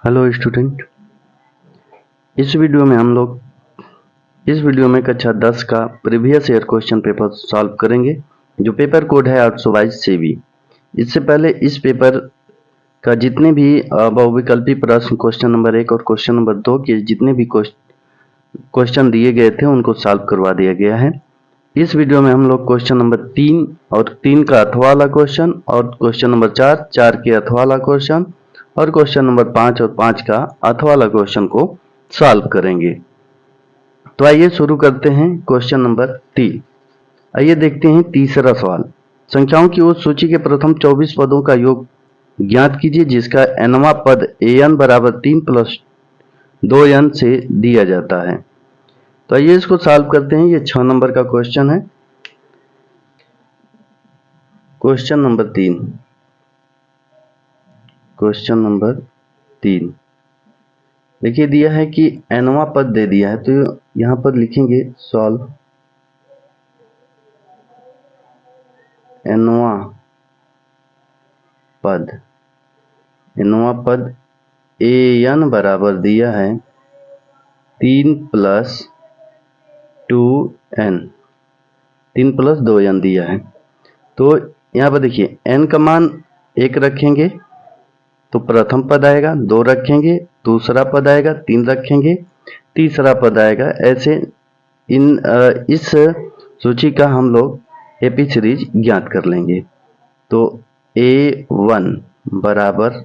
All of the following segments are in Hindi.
हेलो स्टूडेंट, इस वीडियो में कक्षा 10 का previous year question paper solve करेंगे जो पेपर कोड है 822 CV। इससे पहले इस पेपर का जितने भी बहुविकल्पी प्रश्न क्वेश्चन नंबर 1 और क्वेश्चन नंबर 2 के जितने भी क्वेश्चन दिए गए थे उनको सॉल्व करवा दिया गया है। इस वीडियो में हम लोग क्वेश्चन नंबर 3 और 3 का अथवा वाला क्वेश्चन और क्वेश्चन नंबर 4 के अथवा वाला क्वेश्चन और क्वेश्चन नंबर 5 और 5 का अथवा वाला क्वेश्चन को सॉल्व करेंगे। तो आइए शुरू करते हैं क्वेश्चन नंबर 3। आइए देखते हैं तीसरा सवाल। संख्याओं की उस सूची के प्रथम 24 पदों का योग ज्ञात कीजिए जिसका nवां पद an बराबर 3 प्लस 2n से दिया जाता है। तो आइए इसको सॉल्व करते हैं। ये 6 नंबर का क्वेश्चन है। क्वेश्चन नंबर 3 देखिए दिया है कि nवां पद दे दिया है, तो यहां पर लिखेंगे सॉल्व nवां पद an बराबर दिया है 3 प्लस 2n दिया है। तो यहाँ पर देखिए n का मान 1 रखेंगे तो प्रथम पद आएगा, 2 रखेंगे दूसरा पद आएगा, 3 रखेंगे तीसरा पद आएगा। ऐसे इस सूची का हम लोग एपी सीरीज ज्ञात कर लेंगे। तो a1 बराबर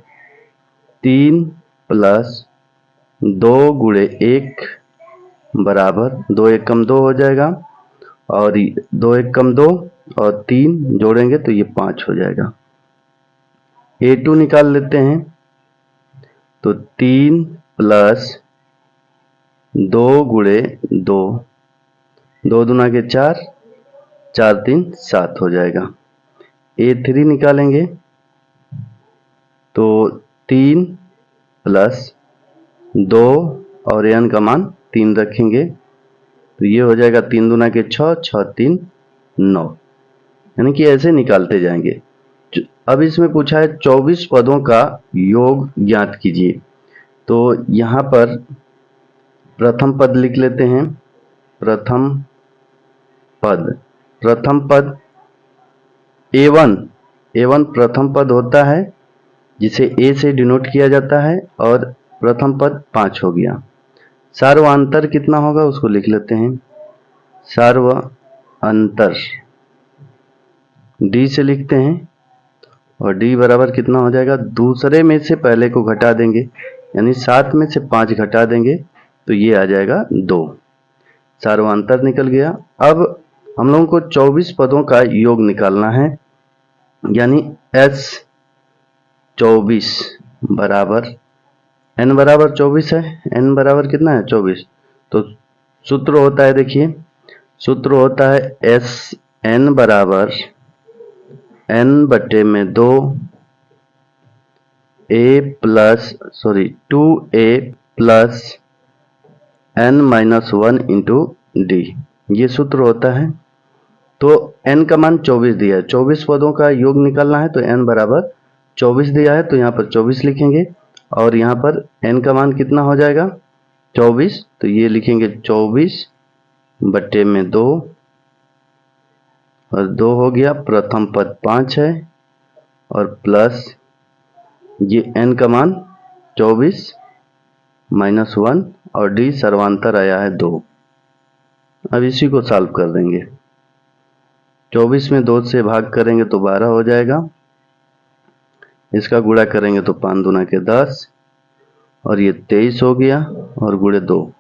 3 प्लस 2 गुणे 1 बराबर 2 1 कम 2 हो जाएगा और 2 1 कम 2 और 3 जोड़ेंगे तो ये 5 हो जाएगा। a2 निकाल लेते हैं तो 3 प्लस 2 गुणे 2, 2 दूना के 4, 4 3 7 हो जाएगा। a3 निकालेंगे तो 3 प्लस 2 और n का मान 3 रखेंगे तो ये हो जाएगा 3 दूना के 6, 6 3 9, यानी कि ऐसे निकालते जाएंगे। अब इसमें पूछा है 24 पदों का योग ज्ञात कीजिए। तो यहाँ पर प्रथम पद लिख लेते हैं। प्रथम पद a1 प्रथम पद होता है जिसे a से डिनोट किया जाता है और प्रथम पद 5 हो गया। सार्वअंतर कितना होगा उसको लिख लेते हैं। सार्वअंतर d से लिखते हैं और d बराबर कितना हो जाएगा, दूसरे में से पहले को घटा देंगे यानी 7 में से 5 घटा देंगे तो ये आ जाएगा 2। सार्वअंतर निकल गया। अब हम लोगों को 24 पदों का योग निकालना है, यानी S24 बराबर n बराबर 24 है। n बराबर कितना है 24। तो सूत्र होता है, देखिए सूत्र होता है Sn बराबर n बटे में 2 2a plus n minus 1 into D, ये सूत्र होता है। तो n का मान 24 दिया है, 24 पदों का योग निकालना है तो n बराबर 24 दिया है तो यहाँ पर 24 लिखेंगे और यहाँ पर n का मान कितना हो जाएगा 24, तो ये लिखेंगे 24 बटे में 2 और 2 हो गया, प्रथम पद 5 है और प्लस ये n का मान 24 माइनस 1 और d सर्वांतर आया है 2। अब इसी को सॉल्व कर देंगे। 24 में 2 से भाग करेंगे तो 12 हो जाएगा, इसका गुणा करेंगे तो 5 दूना के 10 और ये 23 हो गया और गुणे 2।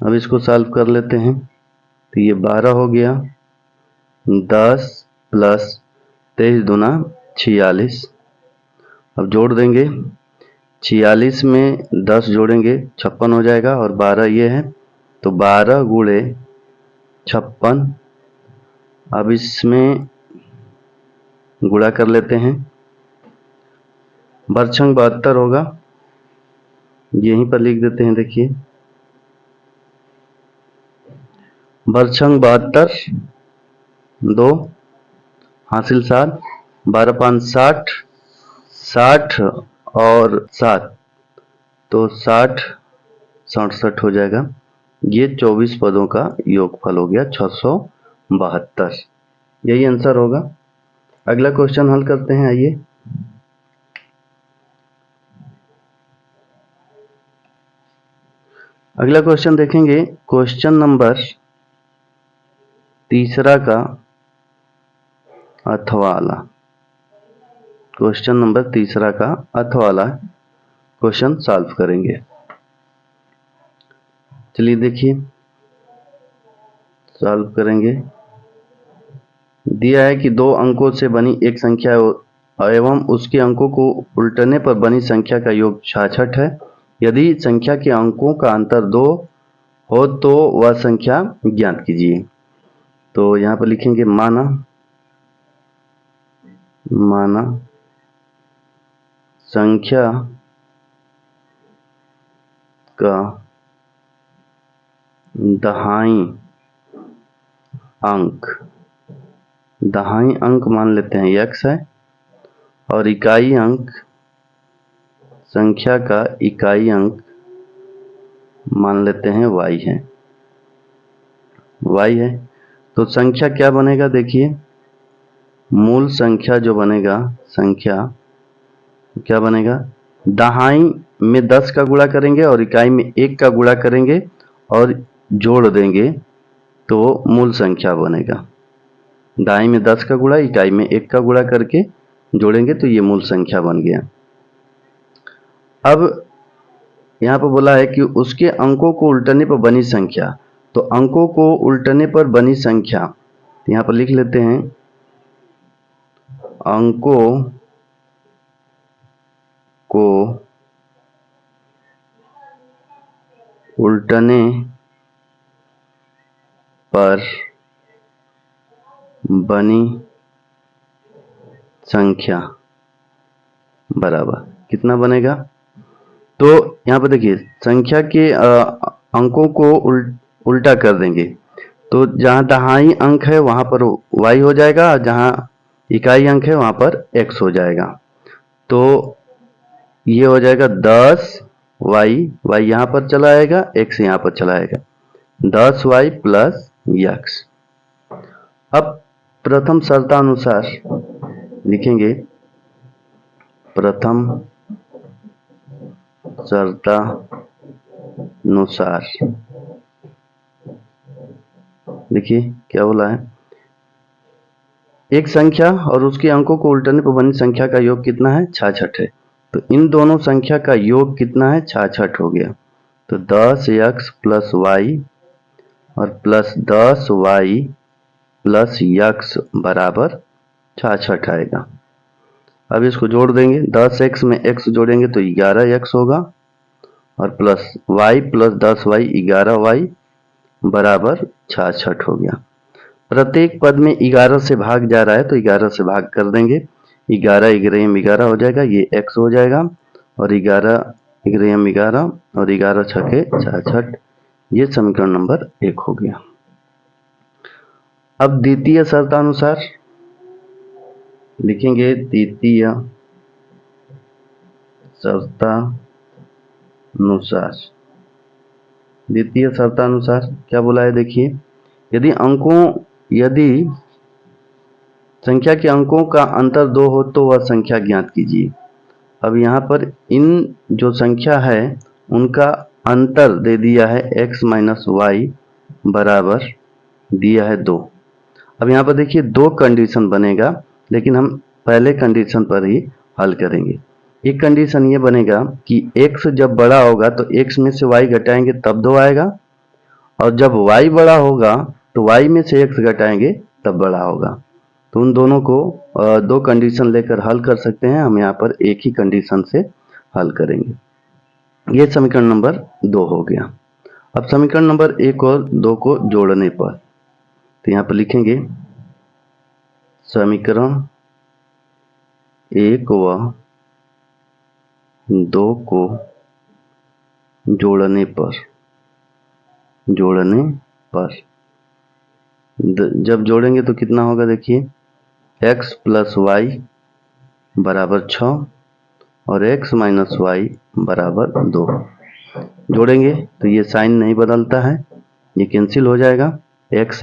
अब इसको सॉल्व कर लेते हैं तो ये 12 हो गया, 10 प्लस 23 दूना 46। अब जोड़ देंगे, 46 में 10 जोड़ेंगे 56 हो जाएगा और 12 ये है तो 12 गुणे 56। अब इसमें गुणा कर लेते हैं, बरछंग 72 होगा, यहीं पर लिख देते हैं। देखिए बरछंग 72, 2 हासिल 7, 12 5 60, 60 और 7, तो 60 67 हो जाएगा। ये 24 पदों का योगफल हो गया 672। यही आंसर होगा। अगला क्वेश्चन हल करते हैं, आइए। अगला क्वेश्चन देखेंगे, क्वेश्चन नंबर तीसरा का अथवा वाला। क्वेश्चन नंबर तीसरा का अथवा वाला क्वेश्चन सॉल्व करेंगे। चलिए देखिए, सॉल्व करेंगे। दिया है कि दो अंकों से बनी एक संख्या एवं उसके अंकों को उल्टने पर बनी संख्या का योग 66 है। यदि संख्या के अंकों का अंतर 2 हो तो वह संख्या ज्ञात कीजिए। तो यहाँ पर लिखेंगे माना संख्या का दहाई अंक मान लेते हैं x है, और इकाई अंक, संख्या का इकाई अंक मान लेते हैं y है। तो संख्या क्या बनेगा, देखिए मूल संख्या जो बनेगा, संख्या क्या बनेगा, दहाई में 10 का गुणा करेंगे और इकाई में 1 का गुणा करेंगे और जोड़ देंगे तो मूल संख्या बनेगा। दहाई में 10 का गुणा, इकाई में 1 का गुणा करके जोड़ेंगे तो ये मूल संख्या बन गया। अब यहाँ पर बोला है कि उसके अंकों को उल्टने पर बनी संख्या। तो अंकों को उल्टने पर बनी संख्या, तो यहाँ पर लिख लेते हैं अंकों को उल्टने पर बनी संख्या बराबर कितना बनेगा। तो यहाँ पर देखिए, संख्या के अंकों को उल्टा कर देंगे तो जहाँ दहाई अंक है वहां पर y हो जाएगा, और जहाँ इकाई अंक है वहां पर x हो जाएगा। तो ये हो जाएगा 10y यहाँ पर चला आएगा, x यहाँ पर चला आएगा, 10y प्लस x। अब प्रथम शर्तानुसार लिखेंगे, प्रथम शर्तानुसार देखिए क्या बोला है, एक संख्या और उसके अंकों को उल्टने पर बनी संख्या का योग कितना है, 66 है। तो इन दोनों संख्या का योग कितना है, 66 हो गया। तो 10x प्लस वाई और प्लस 10y प्लस x बराबर 66 आएगा। अब इसको जोड़ देंगे, 10x में x जोड़ेंगे तो 11x होगा, और plus y plus 10y 11y बराबर 66 हो गया। प्रत्येक पद में 11 से भाग जा रहा है तो 11 से भाग कर देंगे, 11 11 11 हो जाएगा, ये x हो जाएगा, और 11 11 11 और 11 छके 66। ये समीकरण नंबर 1 हो गया। अब द्वितीय शर्तानुसार लिखेंगे, द्वितीय शर्तानुसार क्या बोला है, देखिए यदि संख्या के अंकों का अंतर 2 हो तो वह संख्या ज्ञात कीजिए। अब यहाँ पर इन जो संख्या है उनका अंतर दे दिया है x माइनस वाई बराबर दिया है 2। अब यहाँ पर देखिए 2 कंडीशन बनेगा, लेकिन हम पहले कंडीशन पर ही हल करेंगे। एक कंडीशन ये बनेगा कि x जब बड़ा होगा तो x में से y घटाएंगे तब 2 आएगा, और जब y बड़ा होगा तो y में से x घटाएंगे तब बड़ा होगा। तो उन दोनों को 2 कंडीशन लेकर हल कर सकते हैं। हम यहाँ पर एक ही कंडीशन से हल करेंगे। ये समीकरण नंबर 2 हो गया। अब समीकरण नंबर 1 और 2 को जोड़ने पर, तो यहाँ पर लिखेंगे समीकरण 1 व 2 को जोड़ने पर जब जोड़ेंगे तो कितना होगा, देखिए x प्लस वाई बराबर 6 और x माइनस वाई बराबर 2। जोड़ेंगे तो ये साइन नहीं बदलता है, ये कैंसिल हो जाएगा। x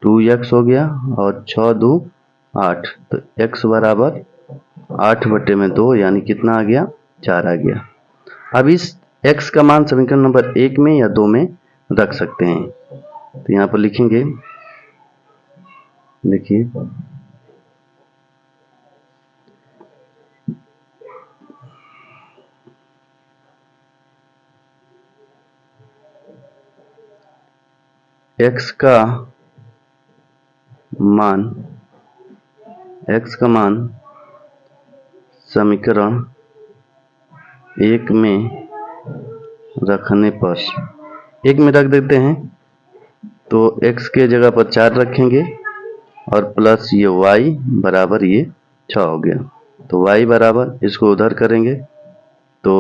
2x हो गया और 6 2 8, तो x बराबर 8/2 यानी कितना आ गया, 4 आ गया। अब इस x का मान समीकरण नंबर 1 में या 2 में रख सकते हैं। तो यहाँ पर लिखेंगे, देखिए x का मान समीकरण 1 में रखने पर 1 में रख देते हैं, तो x के जगह पर 4 रखेंगे और प्लस ये y बराबर ये 6 हो गया। तो y बराबर, इसको उधर करेंगे तो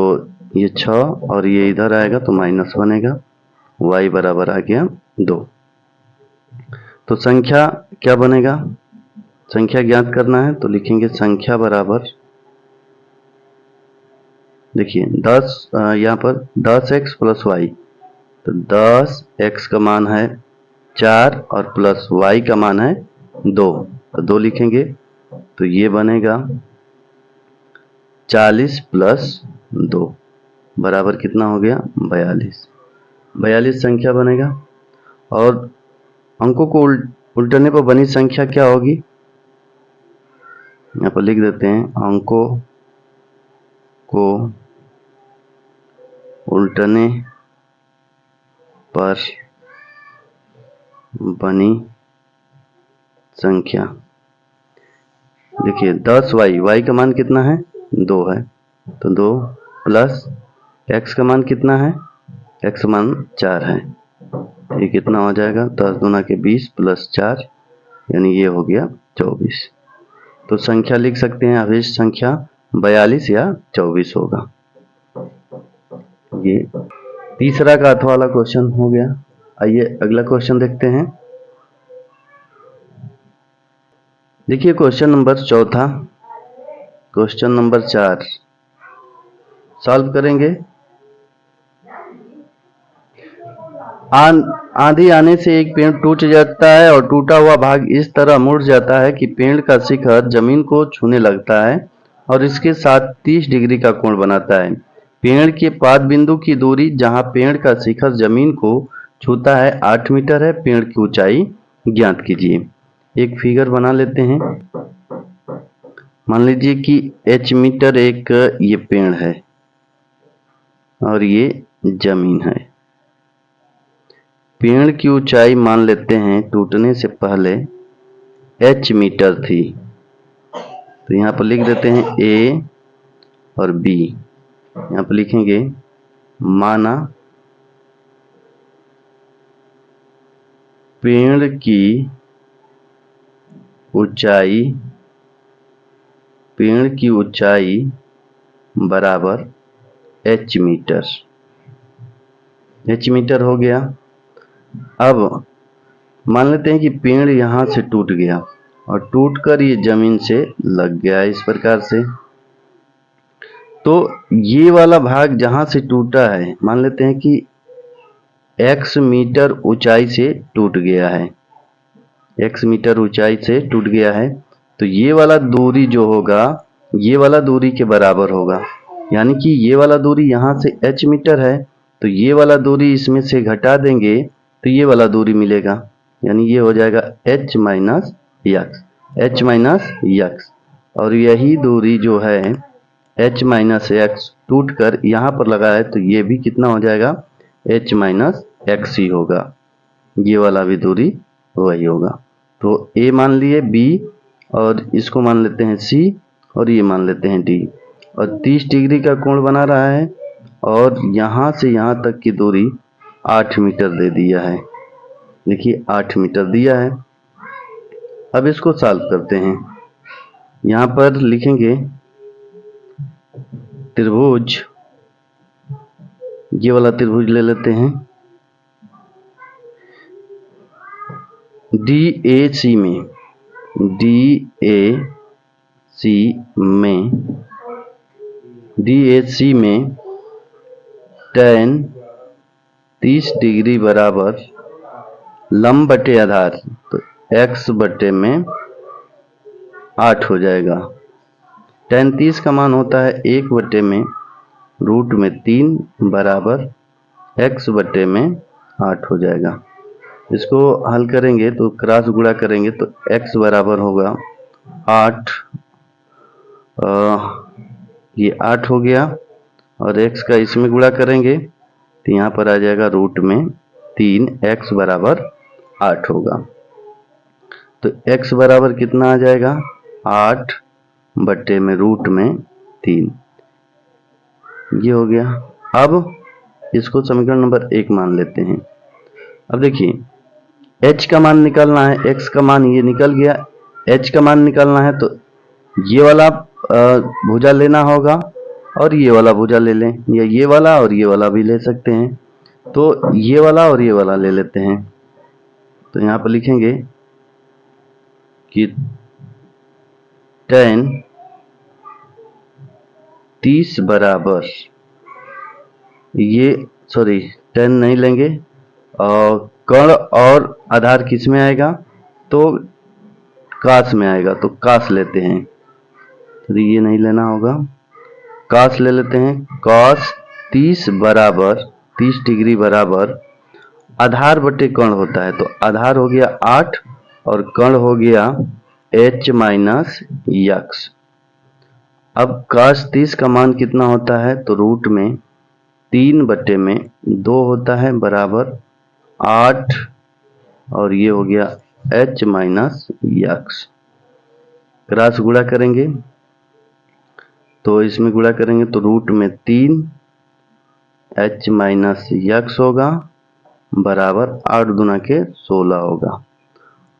ये 6 और ये इधर आएगा तो माइनस बनेगा, y बराबर आ गया 2। तो संख्या क्या बनेगा, संख्या ज्ञात करना है तो लिखेंगे संख्या बराबर, देखिए 10 यहाँ पर 10x प्लस वाई, तो 10x का मान है 4 और प्लस y का मान है 2, तो 2 लिखेंगे तो ये बनेगा 40 प्लस 2 बराबर कितना हो गया, 42 संख्या बनेगा। और अंकों को उल्टने पर बनी संख्या क्या होगी, यहाँ पर लिख देते हैं, अंकों को उल्टने पर बनी संख्या। देखिए 10y, y का मान कितना है, 2 है, तो 2 प्लस x का मान कितना है, x का मान 4 है, ये कितना हो जाएगा, 10 दूना के 20 प्लस 4 यानी ये हो गया 24। तो संख्या लिख सकते हैं, अवशिष्ट संख्या 42 या 24 होगा। ये तीसरा का अथ वाला क्वेश्चन हो गया। आइए अगला क्वेश्चन देखते हैं। देखिए क्वेश्चन नंबर चौथा, क्वेश्चन नंबर 4 सॉल्व करेंगे। आंधी आने से एक पेड़ टूट जाता है और टूटा हुआ भाग इस तरह मुड़ जाता है कि पेड़ का शिखर जमीन को छूने लगता है और इसके साथ 30 डिग्री का कोण बनाता है। पेड़ के पाद बिंदु की दूरी जहां पेड़ का शिखर जमीन को छूता है 8 मीटर है। पेड़ की ऊंचाई ज्ञात कीजिए। एक फिगर बना लेते हैं। मान लीजिए कि h मीटर एक ये पेड़ है और ये जमीन है। पेड़ की ऊंचाई मान लेते हैं टूटने से पहले h मीटर थी, तो यहाँ पर लिख देते हैं a और b। यहाँ पर लिखेंगे माना पेड़ की ऊंचाई बराबर h मीटर। h मीटर हो गया। अब मान लेते हैं कि पेड़ यहाँ से टूट गया और टूटकर ये जमीन से लग गया इस प्रकार से। तो ये वाला भाग जहां से टूटा है, मान लेते हैं कि x मीटर ऊंचाई से टूट गया है, x मीटर ऊंचाई से टूट गया है, तो ये वाला दूरी जो होगा ये वाला दूरी के बराबर होगा। यानी कि ये वाला दूरी यहाँ से h मीटर है, तो ये वाला दूरी इसमें से घटा देंगे तो ये वाला दूरी मिलेगा, यानी ये हो जाएगा h माइनस यक्स। और यही दूरी जो है h माइनस एक्स टूट कर यहाँ पर लगा है, तो ये भी कितना हो जाएगा, h माइनस एक्स ही होगा। ये वाला भी दूरी वही होगा। तो a मान लिए, b और इसको मान लेते हैं c और ये मान लेते हैं d, और 30 डिग्री का कोण बना रहा है और यहाँ से यहाँ तक की दूरी 8 मीटर दे दिया है। देखिए 8 मीटर दिया है। अब इसको सॉल्व करते हैं। यहाँ पर लिखेंगे त्रिभुज, ये वाला त्रिभुज ले लेते हैं। DAC में DAC में tan 30 डिग्री बराबर लंब बटे आधार, तो x बटे में 8 हो जाएगा। tan 30 का मान होता है 1 बटे में रूट में 3 बराबर x बटे में 8 हो जाएगा। इसको हल करेंगे तो क्रॉस गुणा करेंगे तो x बराबर होगा 8, ये 8 हो गया, और x का इसमें गुणा करेंगे तो यहाँ पर आ जाएगा रूट में 3, x बराबर 8 होगा। तो x बराबर कितना आ जाएगा 8 बटे में रूट में 3, ये हो गया। अब इसको समीकरण नंबर 1 मान लेते हैं। अब देखिए h का मान निकालना है, x का मान ये निकल गया, h का मान निकालना है तो ये वाला भुजा लेना होगा और ये वाला भुजा ले लें, या ये वाला और ये वाला भी ले सकते हैं। तो ये वाला और ये वाला ले लेते हैं। तो यहाँ पर लिखेंगे कि tan 30 बराबर ये tan नहीं लेंगे, और कर्ण और आधार किस में आएगा तो काश में आएगा, तो काश लेते हैं। तो ये नहीं लेना होगा, काश ले लेते हैं। cos 30 बराबर 30 डिग्री बराबर आधार बटे कर्ण होता है, तो आधार हो गया 8 और कर्ण हो गया h माइनस यक्स। अब cos 30 का मान कितना होता है तो रूट में 3 बटे में 2 होता है बराबर 8, और ये हो गया h माइनस यक्स। क्रॉस गुणा करेंगे तो इसमें गुणा करेंगे तो रूट में 3 h माइनस यक्स होगा बराबर 8 दूना के 16 होगा।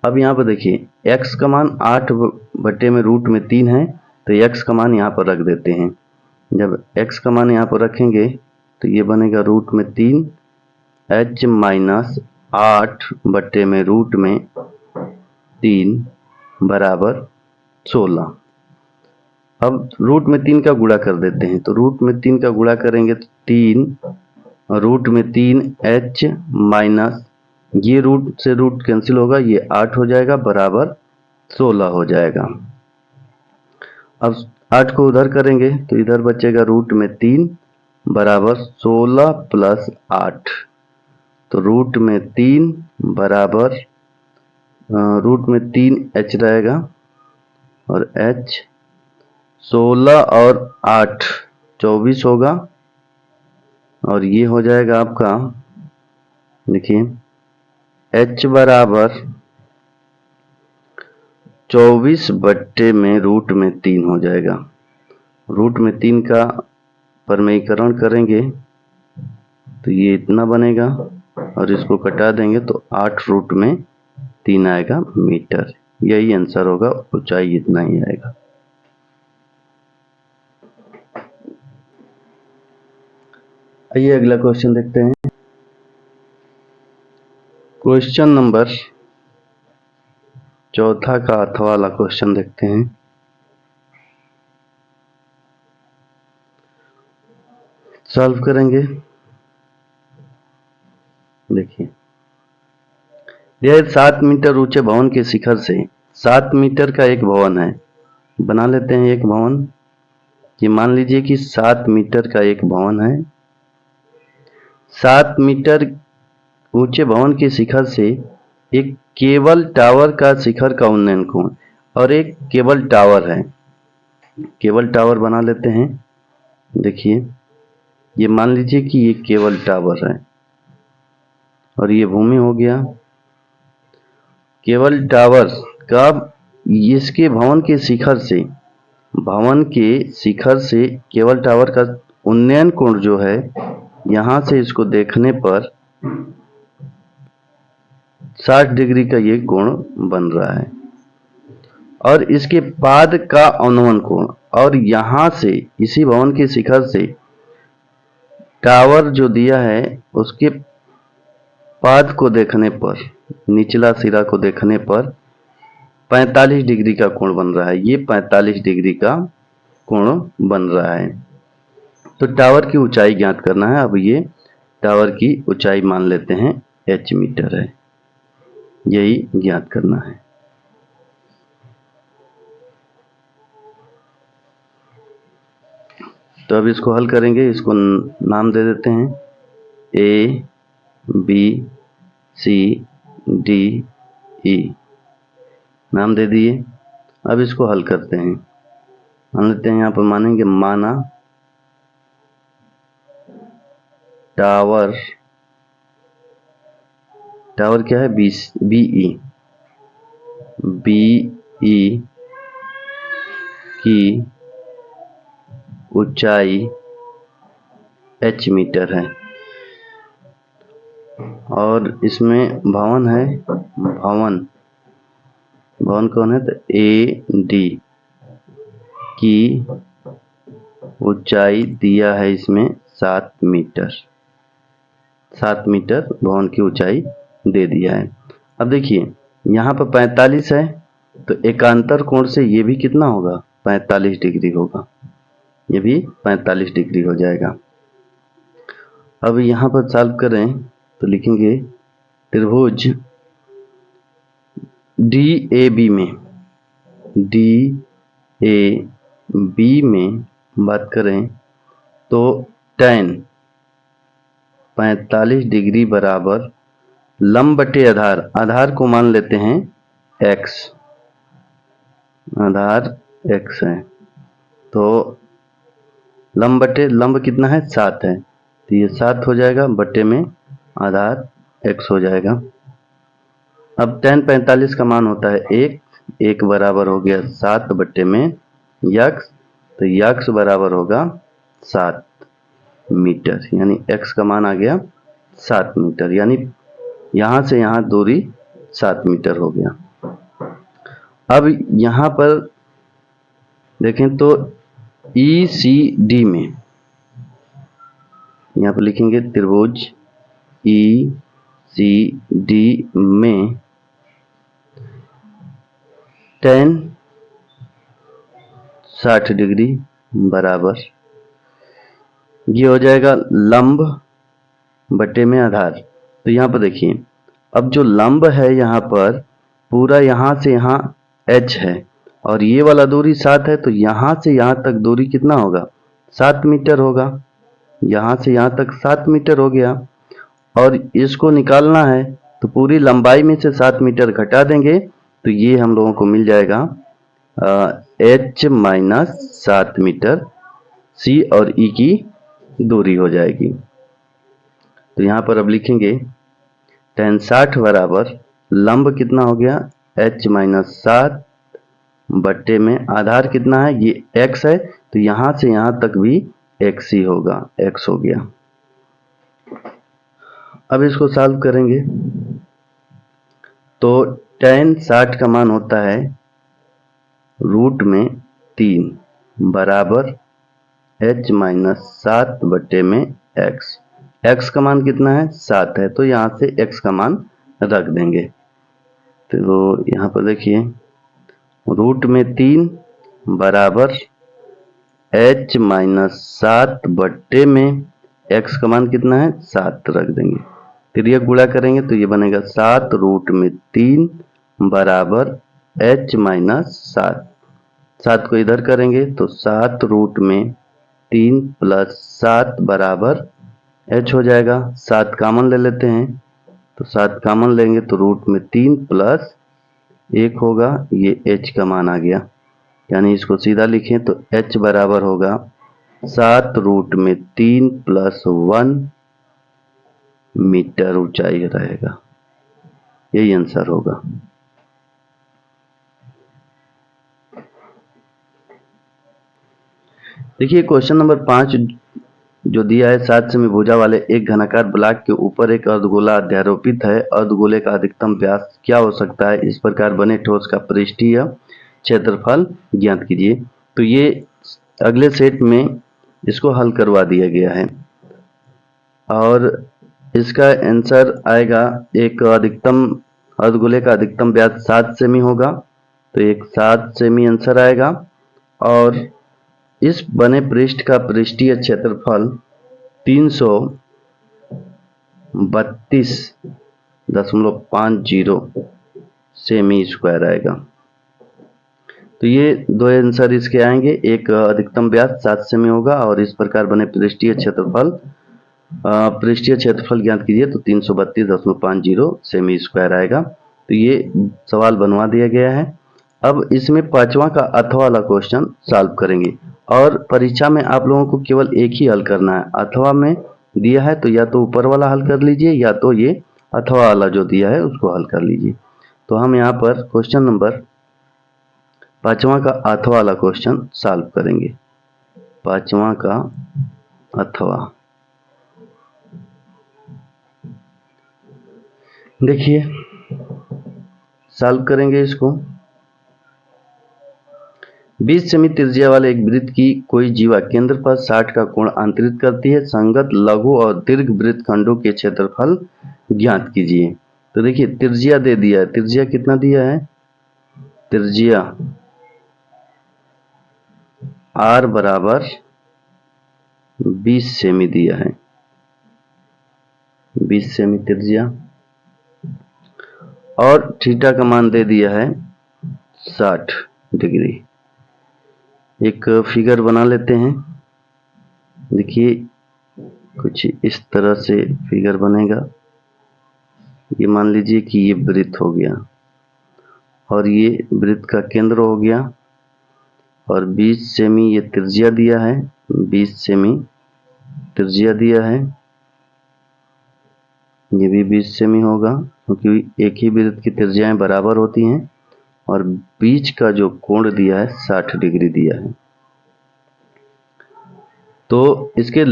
अब यहाँ पर देखिए x का मान 8 बटे में रूट में 3 है, तो x का मान यहाँ पर रख देते हैं। जब x का मान यहाँ पर रखेंगे तो ये बनेगा रूट में 3 h माइनस 8 बटे में रूट में 3 बराबर 16। अब रूट में 3 का गुणा कर देते हैं, तो रूट में 3 का गुणा करेंगे तो 3 रूट में 3 h माइनस ये रूट से रूट कैंसिल होगा, ये 8 हो जाएगा बराबर 16 हो जाएगा। अब 8 को उधर करेंगे तो इधर बचेगा रूट में 3 बराबर 16 प्लस 8, तो रूट में 3 बराबर रूट में 3 h रहेगा, और h 16 और 8 24 होगा, और ये हो जाएगा आपका देखिए h बराबर 24 बट्टे में रूट में 3 हो जाएगा। रूट में 3 का परमेयीकरण करेंगे तो ये इतना बनेगा, और इसको कटा देंगे तो 8 रूट में 3 आएगा मीटर। यही आंसर होगा, ऊंचाई इतना ही आएगा। आइए अगला क्वेश्चन देखते हैं। क्वेश्चन नंबर 4 का अथवा वाला क्वेश्चन देखते हैं। सॉल्व करेंगे। देखिए यह 7 मीटर ऊंचे भवन के शिखर से 7 मीटर का एक भवन है। बना लेते हैं एक भवन। ये मान लीजिए कि 7 मीटर का एक भवन है। 7 मीटर ऊंचे भवन के शिखर से एक केबल टावर का शिखर का उन्नयन कोण, और एक केबल टावर है। केबल टावर बना लेते हैं। देखिए ये मान लीजिए कि ये केबल टावर है, और ये भूमि हो गया। केबल टावर का इसके भवन के शिखर से केबल टावर का उन्नयन कोण जो है, यहां से इसको देखने पर 60 डिग्री का ये कोण बन रहा है। और इसके पाद का अवनमन कोण, और यहां से इसी भवन के शिखर से टावर जो दिया है उसके पाद को देखने पर, निचला सिरा को देखने पर 45 डिग्री का कोण बन रहा है। ये 45 डिग्री का कोण बन रहा है। तो टावर की ऊंचाई ज्ञात करना है। अब ये टावर की ऊंचाई मान लेते हैं h मीटर है, यही ज्ञात करना है। तो अब इसको हल करेंगे, इसको नाम दे देते हैं A B C D E, नाम दे दिए। अब इसको हल करते हैं, मान लेते हैं यहाँ पर मानेंगे माना टावर, टावर क्या है BE की ऊंचाई h मीटर है और इसमें भवन है, भवन कौन है, तो AD की ऊंचाई दिया है इसमें 7 मीटर, 7 मीटर भवन की ऊंचाई दे दिया है। अब देखिए यहाँ पर 45 है, तो एकांतर कोण से ये भी कितना होगा, 45 डिग्री होगा, ये भी 45 डिग्री हो जाएगा। अब यहाँ पर सॉल्व करें तो लिखेंगे त्रिभुज DAB में बात करें तो tan 45 डिग्री बराबर लंब बटे आधार, आधार को मान लेते हैं x, आधार x है, तो लंब बटे लंब कितना है 7 है, तो ये 7 हो जाएगा, बटे में आधार x हो जाएगा। अब tan 45 का मान होता है 1 बराबर हो गया 7 बटे में x, तो x बराबर होगा 7 मीटर, यानी x का मान आ गया 7 मीटर, यानी यहाँ से यहाँ दूरी 7 मीटर हो गया। अब यहाँ पर देखें तो ECD में, यहाँ पर लिखेंगे त्रिभुज ECD में tan 60 डिग्री बराबर, ये हो जाएगा लंब बटे में आधार। तो यहाँ पर देखिए अब जो लंब है यहाँ पर पूरा यहाँ से यहाँ h है और ये वाला दूरी 7 है, तो यहाँ से यहाँ तक दूरी कितना होगा, 7 मीटर होगा, यहाँ से यहाँ तक 7 मीटर हो गया। और इसको निकालना है तो पूरी लंबाई में से 7 मीटर घटा देंगे, तो ये हम लोगों को मिल जाएगा h माइनस 7 मीटर, C और E की दूरी हो जाएगी। तो यहाँ पर अब लिखेंगे tan 60 बराबर लंब कितना हो गया h माइनस 7 बट्टे में आधार कितना है, ये x है, तो यहाँ से यहाँ तक भी x ही होगा, x हो गया। अब इसको सॉल्व करेंगे तो tan 60 का मान होता है रूट में 3 बराबर h माइनस 7 बटे में x, x का मान कितना है 7 है, तो यहाँ से x का मान रख देंगे। तो यहाँ पर देखिए रूट में 3 बराबर h माइनस 7 बटे में x का मान कितना है 7 रख देंगे, फिर ये गुणा करेंगे तो ये बनेगा 7 रूट में 3 बराबर h माइनस 7, 7 को इधर करेंगे तो 7 रूट में 3 प्लस 7 बराबर h हो जाएगा। 7 कामन ले लेते हैं तो 7 कामन लेंगे तो रूट में 3 प्लस 1 होगा, ये h का मान आ गया, यानी इसको सीधा लिखें तो h बराबर होगा 7 रूट में 3 प्लस 1 मीटर ऊंचाई रहेगा, यही आंसर होगा। देखिए क्वेश्चन नंबर 5 जो दिया है 7 सेमी भुजा वाले एक घनाकार ब्लॉक के ऊपर एक अर्धगोला अध्यारोपित है, अर्धगोले का अधिकतम व्यास क्या हो सकता है, इस प्रकार बने ठोस का पृष्ठीय क्षेत्रफल ज्ञात कीजिए। तो ये अगले सेट में इसको हल करवा दिया गया है और इसका आंसर आएगा, एक अधिकतम अर्धगोले का अधिकतम व्यास 7 सेमी होगा, तो एक 7 सेमी आंसर आएगा और इस बने पृष्ठ का पृष्ठीय क्षेत्रफल 332.50 सेमी स्क्वायर आएगा। तो ये दो आंसर इसके आएंगे। एक अधिकतम व्यास 7 सेमी होगा और इस प्रकार बने पृष्ठीय क्षेत्रफल ज्ञात कीजिए, तो 332.50 सेमी स्क्वायर आएगा। तो ये सवाल बनवा दिया गया है। अब इसमें पांचवा का अथवा वाला क्वेश्चन सॉल्व करेंगे और परीक्षा में आप लोगों को केवल एक ही हल करना है। अथवा में दिया है तो या तो ऊपर वाला हल कर लीजिए या तो ये अथवा वाला जो दिया है उसको हल कर लीजिए। तो हम यहाँ पर क्वेश्चन नंबर पांचवा का अथवा वाला क्वेश्चन सॉल्व करेंगे। पांचवा का अथवा, देखिए सॉल्व करेंगे इसको। 20 सेमी त्रिज्या वाले एक वृत्त की कोई जीवा केंद्र पर 60 का कोण अंतरित करती है। संगत लघु और दीर्घ वृत्त खंडों के क्षेत्रफल ज्ञात कीजिए। तो देखिए त्रिज्या दे दिया है। त्रिज्या कितना दिया है? त्रिज्या r बराबर 20 सेमी दिया है। 20 सेमी त्रिज्या और थीटा का मान दे दिया है 60 डिग्री। एक फिगर बना लेते हैं। देखिए कुछ इस तरह से फिगर बनेगा। ये मान लीजिए कि ये वृत्त हो गया और ये वृत्त का केंद्र हो गया और 20 सेमी ये त्रिज्या दिया है। 20 सेमी त्रिज्या दिया है। ये भी 20 सेमी होगा क्योंकि एक ही वृत्त की त्रिज्याएं बराबर होती हैं और बीच का जो कोण दिया है 60 डिग्री दिया है। तो इसके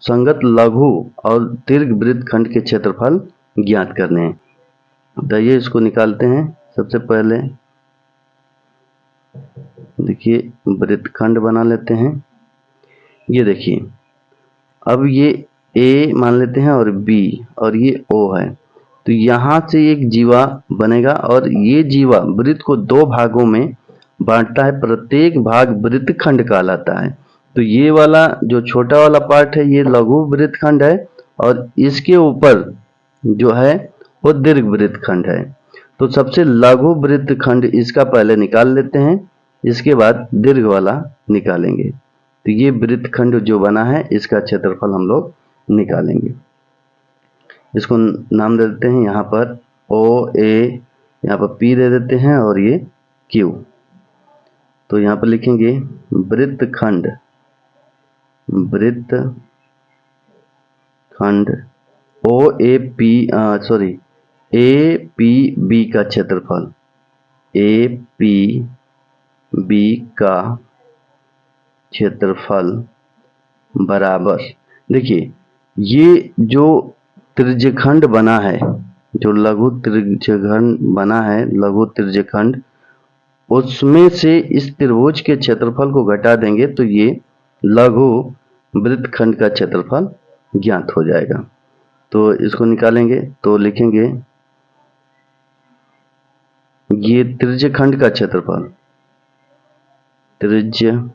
संगत लघु और दीर्घ वृत्त खंड के क्षेत्रफल ज्ञात करने हैं। बताइए इसको निकालते हैं। सबसे पहले देखिए वृत्तखंड बना लेते हैं। ये देखिए अब ये A मान लेते हैं और B और ये O है। तो यहाँ से एक जीवा बनेगा और ये जीवा वृत्त को दो भागों में बांटता है। प्रत्येक भाग वृत्तखंड कहलाता है। तो ये वाला जो छोटा वाला पार्ट है ये लघु वृत्तखंड है और इसके ऊपर जो है वो दीर्घ वृत्तखंड है। तो सबसे लघु वृत्तखंड इसका पहले निकाल लेते हैं, इसके बाद दीर्घ वाला निकालेंगे। तो ये वृत्तखंड जो बना है इसका क्षेत्रफल हम लोग निकालेंगे। इसको नाम दे देते हैं यहाँ पर ओ ए, यहाँ पर P दे देते हैं और ये Q। तो यहाँ पर लिखेंगे वृत्तखंड O A P A P B का क्षेत्रफल, ए पी बी का क्षेत्रफल बराबर, देखिए ये जो त्रिज्यखंड बना है, जो लघु त्रिज्यखंड बना है, लघु त्रिज्यखंड, उसमें से इस त्रिभुज के क्षेत्रफल को घटा देंगे तो ये लघु वृत्तखंड का क्षेत्रफल ज्ञात हो जाएगा। तो इसको निकालेंगे तो लिखेंगे ये त्रिज्यखंड का क्षेत्रफल, त्रिज्यखंड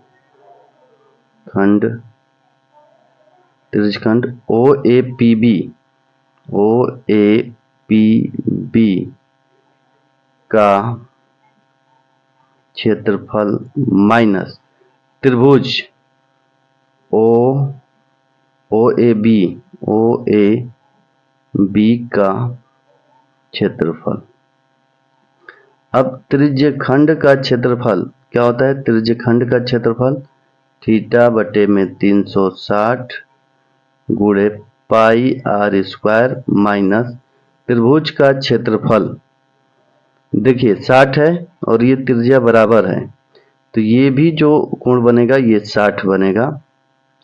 ओ ए पी बी का क्षेत्रफल माइनस त्रिभुज ओ ए बी का क्षेत्रफल। अब त्रिज्यखंड का क्षेत्रफल क्या होता है? त्रिज्यखंड का क्षेत्रफल थीटा बटे में 360 गुणे पाई आर स्क्वायर माइनस त्रिभुज का क्षेत्रफल, देखिए 60 है और ये त्रिज्या बराबर है तो ये भी जो कोण बनेगा ये 60 बनेगा,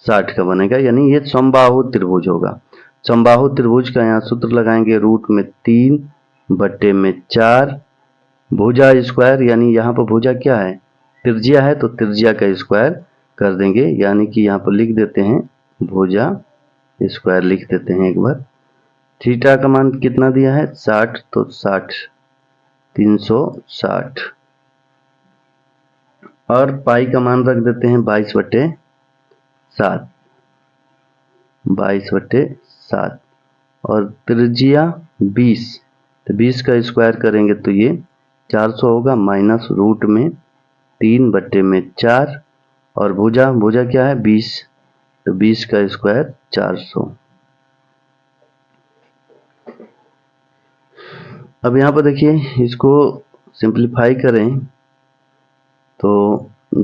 60 का बनेगा, यानी ये समबाहु त्रिभुज होगा। समबाहु त्रिभुज का यहाँ सूत्र लगाएंगे रूट में 3 बटे में 4 भुजा स्क्वायर, यानी यहाँ पर भुजा क्या है? त्रिज्या है तो त्रिज्या का स्क्वायर कर देंगे, यानी कि यहाँ पर लिख देते हैं भुजा स्क्वायर लिख देते हैं एक बार। थीटा का मान कितना दिया है? 60, तो 60 360 और पाई का मान रख देते हैं 22/7, 22/7 और त्रिज्या 20, तो 20 का स्क्वायर करेंगे तो ये 400 होगा, माइनस रूट में 3/4 और भुजा क्या है 20, तो 20 का स्क्वायर 400। अब यहाँ पर देखिए इसको सिंप्लीफाई करें तो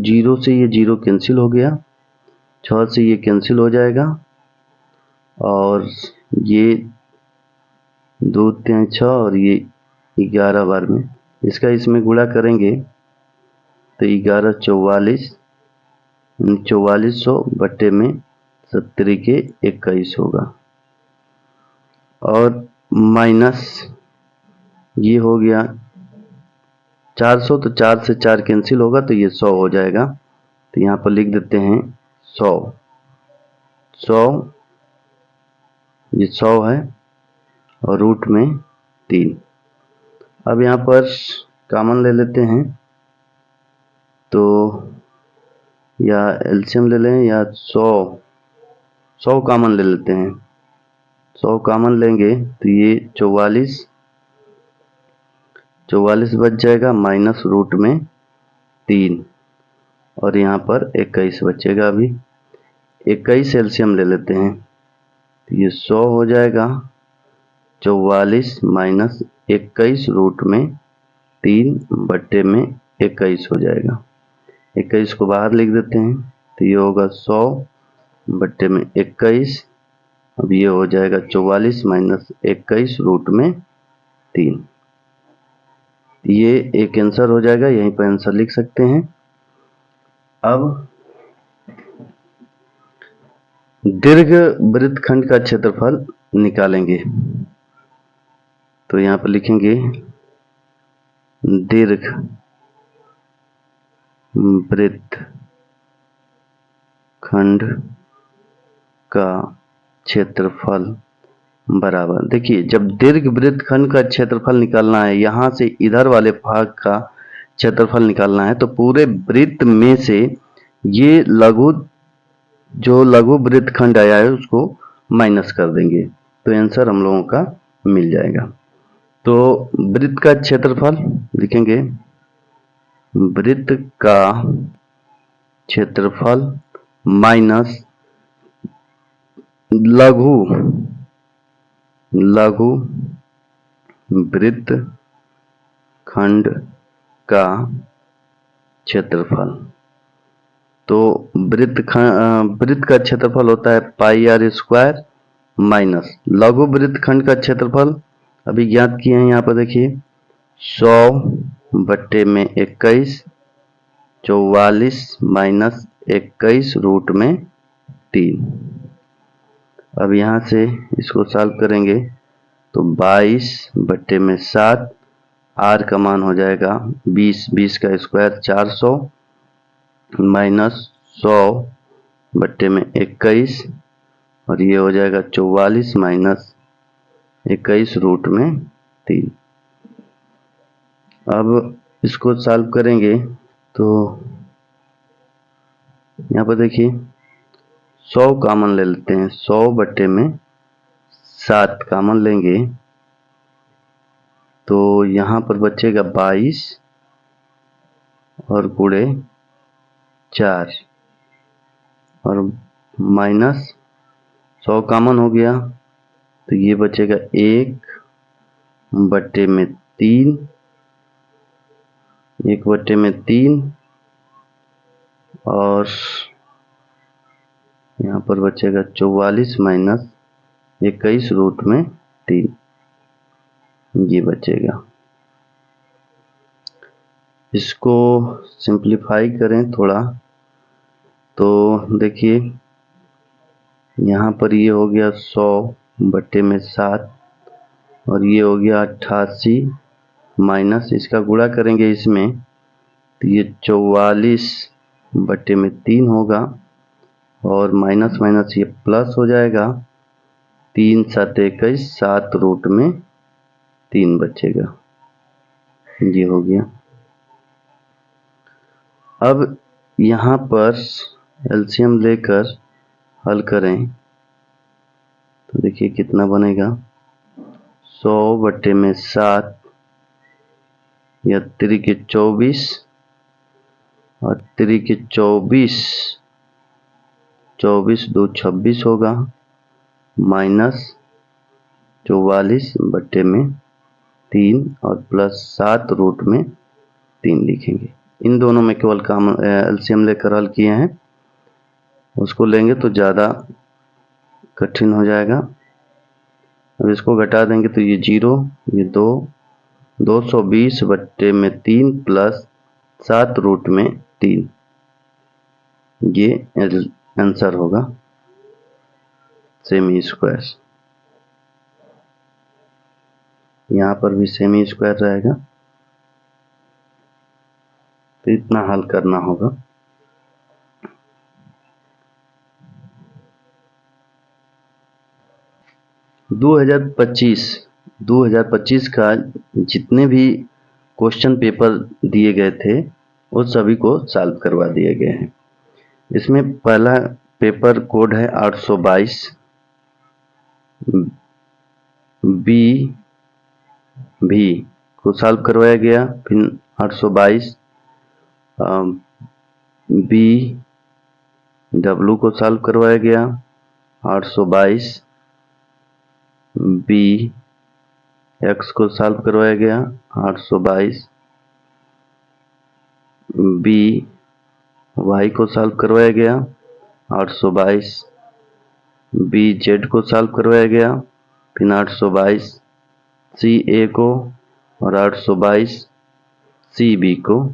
0 से ये 0 कैंसिल हो गया, 6 से ये कैंसिल हो जाएगा और ये 2 3 6 और ये 11 बार में इसका इसमें गुणा करेंगे तो 11 44, 4400 बट्टे में 70 के 21 होगा और माइनस ये हो गया 400, तो 4 से 4 कैंसिल होगा तो ये 100 हो जाएगा, तो यहाँ पर लिख देते हैं 100, ये 100 है और रूट में 3। अब यहाँ पर कॉमन ले लेते हैं तो या एलसीएम ले लें या 100 कॉमन ले लेते हैं, 100 कॉमन लेंगे तो ये 44 बच जाएगा माइनस रूट में 3 और यहाँ पर 21 बचेगा। अभी 21 एलसीएम ले लेते हैं तो ये 100 हो जाएगा, 44 माइनस 21 रूट में 3 बट्टे में 21 हो जाएगा, 21 को बाहर लिख देते हैं तो ये होगा 100 बट्टे में 21, अब ये हो जाएगा 44 माइनस 21 रूट में 3, ये एक आंसर हो जाएगा, यहीं पर आंसर लिख सकते हैं। अब दीर्घ वृत्तखंड का क्षेत्रफल निकालेंगे तो यहाँ पर लिखेंगे दीर्घ वृत्तखंड का क्षेत्रफल बराबर, देखिए जब दीर्घ वृत्तखंड का क्षेत्रफल निकालना है, यहाँ से इधर वाले भाग का क्षेत्रफल निकालना है तो पूरे वृत्त में से ये जो लघु वृत्तखंड आया है उसको माइनस कर देंगे तो आंसर हम लोगों का मिल जाएगा। तो वृत्त का क्षेत्रफल लिखेंगे, वृत्त का क्षेत्रफल माइनस लघु वृत्तखंड का क्षेत्रफल, तो वृत्त का क्षेत्रफल होता है पाई आर स्क्वायर माइनस लघु वृत्तखंड का क्षेत्रफल अभी ज्ञात किए हैं, यहाँ पर देखिए 100 बट्टे में 21, 44 माइनस 21 रूट में 3। अब यहाँ से इसको सॉल्व करेंगे तो 22 बट्टे में 7, आर का मान हो जाएगा 20, 20 का स्क्वायर 400 माइनस 100 बट्टे में 21 और ये हो जाएगा 44 माइनस 21 रूट में 3। अब इसको सॉल्व करेंगे तो यहाँ पर देखिए 100 कॉमन ले लेते हैं, 100 बट्टे में 7 कॉमन लेंगे तो यहाँ पर बचेगा 22 और गुणे 4 और माइनस 100 कॉमन हो गया तो ये बचेगा 1 बट्टे में 3, 1 बट्टे में 3 और यहाँ पर बचेगा 44 माइनस 21 रूट में 3, ये बचेगा। इसको सिंप्लीफाई करें थोड़ा तो देखिए यहाँ पर ये हो गया 100 बट्टे में 7 और ये हो गया 88 माइनस इसका गुणा करेंगे इसमें तो ये 44 बट्टे में 3 होगा और माइनस माइनस ये प्लस हो जाएगा, 3 7 21, 7 रूट में 3 बचेगा, ये हो गया। अब यहाँ पर एलसीएम लेकर हल करें तो देखिए कितना बनेगा, 100/7 या 3 के 24 और 3 के 24, 24 2 26 होगा, माइनस 44/3 और प्लस 7 रूट में 3 लिखेंगे। इन दोनों में केवल कॉमन एलसीएम लेकर हल किए हैं, उसको लेंगे तो ज़्यादा कठिन हो जाएगा। अब इसको घटा देंगे तो ये 0, ये 2, 220/3 प्लस 7 रूट में 3, ये आंसर होगा सेमी स्क्वायर। यहाँ पर भी सेमी स्क्वायर रहेगा, तो इतना हल करना होगा। दो 2025 का जितने भी क्वेश्चन पेपर दिए गए थे वो सभी को सॉल्व करवा दिए गए हैं। इसमें पहला पेपर कोड है 822, बी भी को सॉल्व करवाया गया, फिर 822 बी डब्लू को सॉल्व करवाया गया, 822 बी एक्स को सॉल्व करवाया गया, 822 बी वाई को सॉल्व करवाया गया, 822 बी जेड को सॉल्व करवाया गया, फिर 822 सी ए को और 822 सी बी को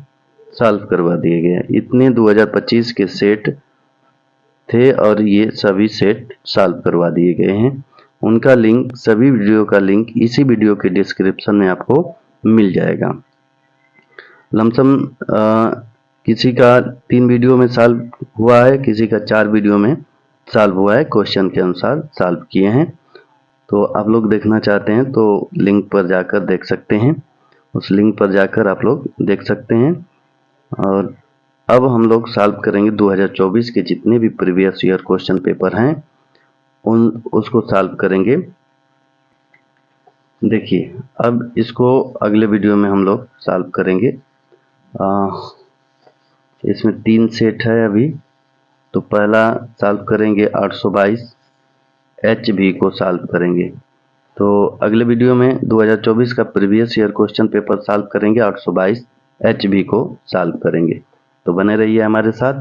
सॉल्व करवा दिए गए। इतने 2025 के सेट थे और ये सभी सेट सॉल्व करवा दिए गए हैं। उनका लिंक, सभी वीडियो का लिंक इसी वीडियो के डिस्क्रिप्शन में आपको मिल जाएगा। लमसम किसी का 3 वीडियो में सॉल्व हुआ है, किसी का 4 वीडियो में सॉल्व हुआ है, क्वेश्चन के अनुसार सॉल्व किए हैं। तो आप लोग देखना चाहते हैं तो लिंक पर जाकर देख सकते हैं, उस लिंक पर जाकर आप लोग देख सकते हैं। और अब हम लोग सॉल्व करेंगे 2024 के जितने भी प्रीवियस ईयर क्वेश्चन पेपर हैं उसको सॉल्व करेंगे। देखिए अब इसको अगले वीडियो में हम लोग सॉल्व करेंगे। इसमें 3 सेट है अभी, तो पहला सॉल्व करेंगे 822 एच भी को सॉल्व करेंगे। तो अगले वीडियो में 2024 का previous year question paper solve करेंगे, 822 एच भी को सॉल्व करेंगे। तो बने रहिए हमारे साथ।